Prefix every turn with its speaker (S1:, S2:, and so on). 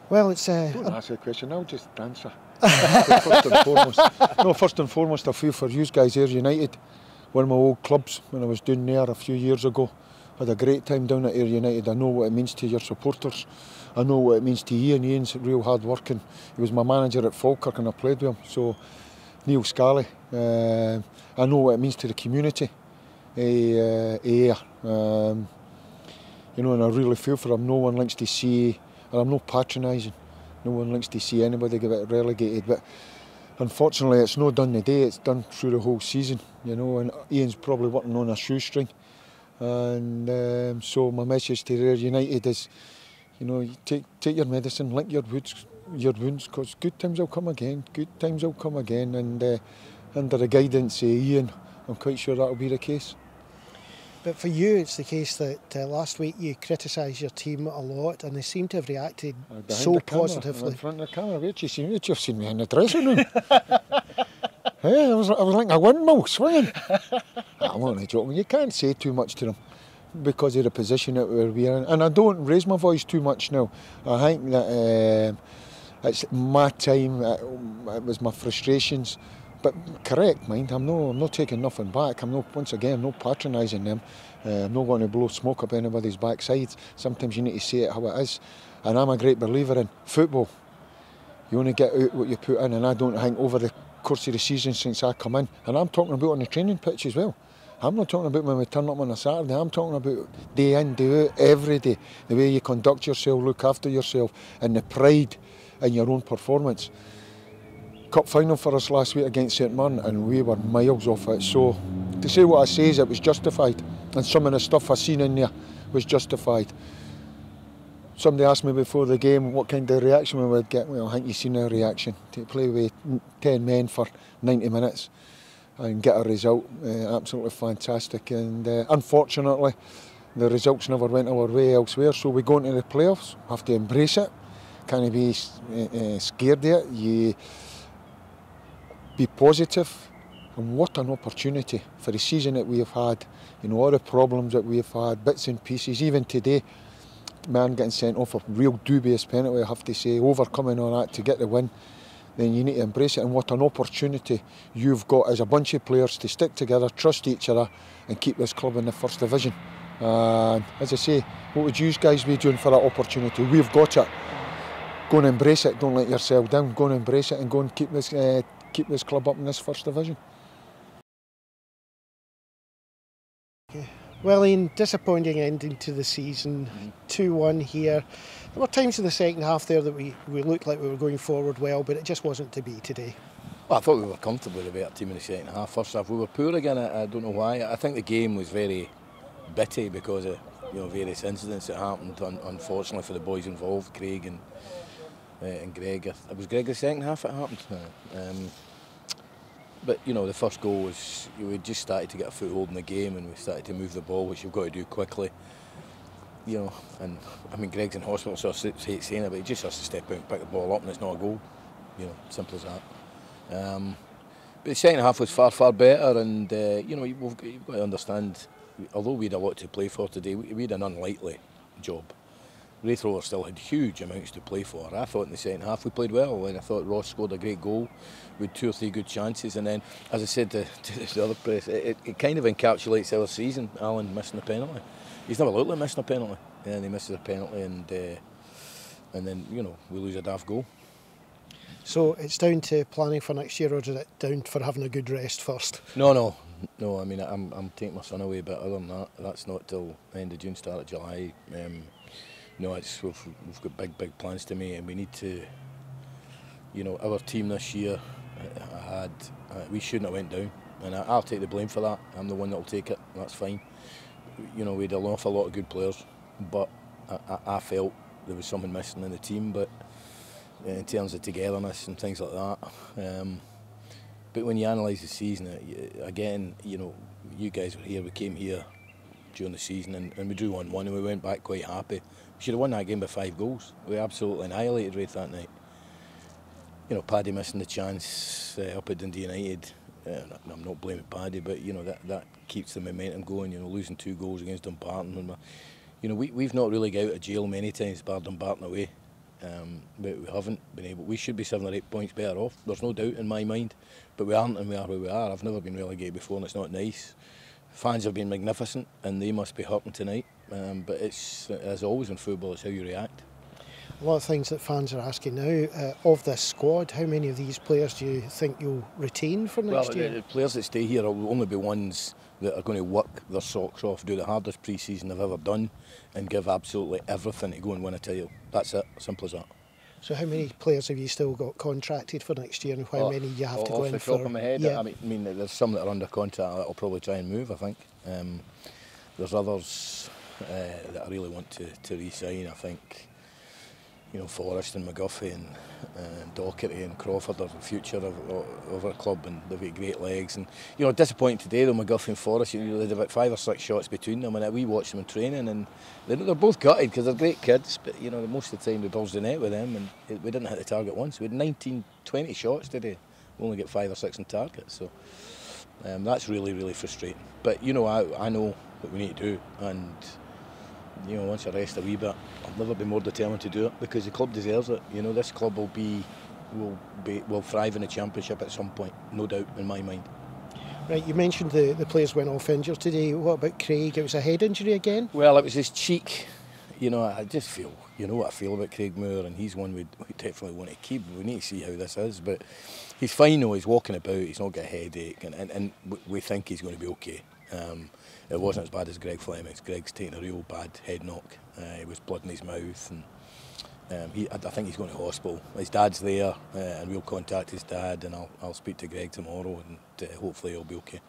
S1: Well, it's
S2: don't ask a question, I'll just answer. First and foremost. No, first and foremost, I feel for you guys here, United. One of my old clubs when I was down there a few years ago. Had a great time down at Ayr United. I know what it means to your supporters. I know what it means to Ian. Ian's real hard working. He was my manager at Falkirk and I played with him. So Neil Scally. I know what it means to the community. Ayr. You know, and I really feel for him. No one likes to see, and I'm not patronising. No one likes to see anybody get relegated. But unfortunately, it's not done today. It's done through the whole season. You know, and Ian's probably working on a shoestring. And so my message to Ayr United is, you know, take your medicine, lick your wounds, because good times will come again. Good times will come again, and under the guidance of Ian, I'm quite sure that'll be the case.
S1: But for you, it's the case that last week you criticised your team a lot, and they seem to have reacted so positively.
S2: In front of the camera, where'd you see me? You've seen me in the dressing room. Hey, I was like a windmill swinging. I'm only joking. You can't say too much to them because of the position that we're in. And I don't raise my voice too much now. I think that it's my time. It was my frustrations. But correct, mind. I'm not taking nothing back. Once again, not patronising them. I'm not going to blow smoke up anybody's backside. Sometimes you need to say it how it is. And I'm a great believer in football. You only get out what you put in, and I don't think over the course of the season since I come in, and I'm talking about on the training pitch as well. I'm not talking about when we turn up on a Saturday. I'm talking about day in, day out, every day. The way you conduct yourself, look after yourself, and the pride in your own performance. Cup final for us last week against St Mirren, and we were miles off it. So to say what I say is it was justified, and some of the stuff I seen in there was justified. Somebody asked me before the game what kind of reaction we would get. Well, I think you've seen our reaction. To play with 10 men for 90 minutes and get a result, absolutely fantastic. And unfortunately, the results never went our way elsewhere. So we go into the playoffs, have to embrace it. Can't be scared of it. You be positive. And what an opportunity for the season that we have had. You know, all the problems that we have had, bits and pieces, even today. Man getting sent off a real dubious penalty, I have to say, overcoming on that to get the win, then you need to embrace it. And what an opportunity you've got as a bunch of players to stick together, trust each other and keep this club in the first division. And as I say, what would you guys be doing for that opportunity? We've got it. Go and embrace it, don't let yourself down. Go and embrace it and go and keep this club up in this first division.
S1: Okay. Well, Ian, disappointing ending to the season, 2-1 here. There were times in the second half there that we looked like we were going forward well, but it just wasn't to be today.
S3: Well, I thought we were comfortably the better team in the second half. First half we were poor again, I don't know why. I think the game was very bitty because of various incidents that happened, unfortunately for the boys involved, Craig and Greg. It was Greg the second half it happened. But the first goal was, we just started to get a foothold in the game and we started to move the ball, which you've got to do quickly. And I mean, Greg's in hospital, so I hate saying it, but he just has to step out and pick the ball up and it's not a goal. Simple as that. But the second half was far, far better, and you've got to understand, although we had a lot to play for today, we had an unlikely job. Raith Rovers still had huge amounts to play for. I thought in the second half we played well, and I thought Ross scored a great goal with 2 or 3 good chances, and then, as I said to the other press, it kind of encapsulates our season, Alan missing the penalty. He's never looked like missing a penalty, and he misses a penalty, and then we lose a daft goal.
S1: So it's down to planning for next year, or is it down for having a good rest first?
S3: No. I mean, I'm taking my son away, but other than that, that's not till the end of June, start of July. We've got big plans to make, and we need to. Our team this year we shouldn't have went down, and I'll take the blame for that. I'm the one that'll take it. That's fine. We had an awful lot of good players, but I felt there was something missing in the team. But in terms of togetherness and things like that. But when you analyse the season, again, you guys were here. We came here during the season, and we drew 1-1, and we went back quite happy. We should have won that game by 5 goals. We absolutely annihilated Raith that night. Paddy missing the chance up at Dundee United. I'm not blaming Paddy, but that keeps the momentum going. Losing 2 goals against Dumbarton. We've not really got out of jail many times, bar Dumbarton away. but we haven't been able. We should be 7 or 8 points better off. There's no doubt in my mind, but we aren't, and we are where we are. I've never been relegated before, and it's not nice. Fans have been magnificent, and they must be hurting tonight. But it's, as always in football, it's how you react.
S1: A lot of things that fans are asking now of this squad. How many of these players do you think you'll retain for next year?
S3: The players that stay here will only be ones that are going to work their socks off, do the hardest pre-season they've ever done, and give absolutely everything to go and win a title. That's it, simple as that.
S1: So how many players have you still got contracted for next year, and how many you have to go in for?
S3: Off the top of my head,
S1: yeah.
S3: I mean, there's some that are under contract that I'll probably try and move, I think. There's others that I really want to re-sign, I think. You know, Forrest and McGuffey and Docherty and Crawford are the future of our club, and they've got great legs. And you know, disappointing today though, McGuffey and Forrest, you know, they had about 5 or 6 shots between them, and we watched them in training, and they're both gutted because they're great kids, but you know, most of the time we bulged the net with them, and we didn't hit the target once. We had 19, 20 shots today, we only get 5 or 6 in target, so that's really, really frustrating. But you know, I know what we need to do, and you know, once I rest a wee bit, I'll never be more determined to do it, because the club deserves it. You know, this club will thrive in the Championship at some point, no doubt in my mind.
S1: Right, you mentioned the players went off injured today. What about Craig? It was a head injury again?
S3: Well, it was his cheek. You know, I just feel, you know what I feel about Craig Moore, and he's one we definitely want to keep. We need to see how this is, but he's fine though, he's walking about, he's not got a headache, and we think he's going to be okay. It wasn't as bad as Greg Fleming's. Greg's taken a real bad head knock. He was blood in his mouth, and I think he's going to hospital. His dad's there, and we'll contact his dad, and I'll speak to Greg tomorrow, and hopefully he'll be okay.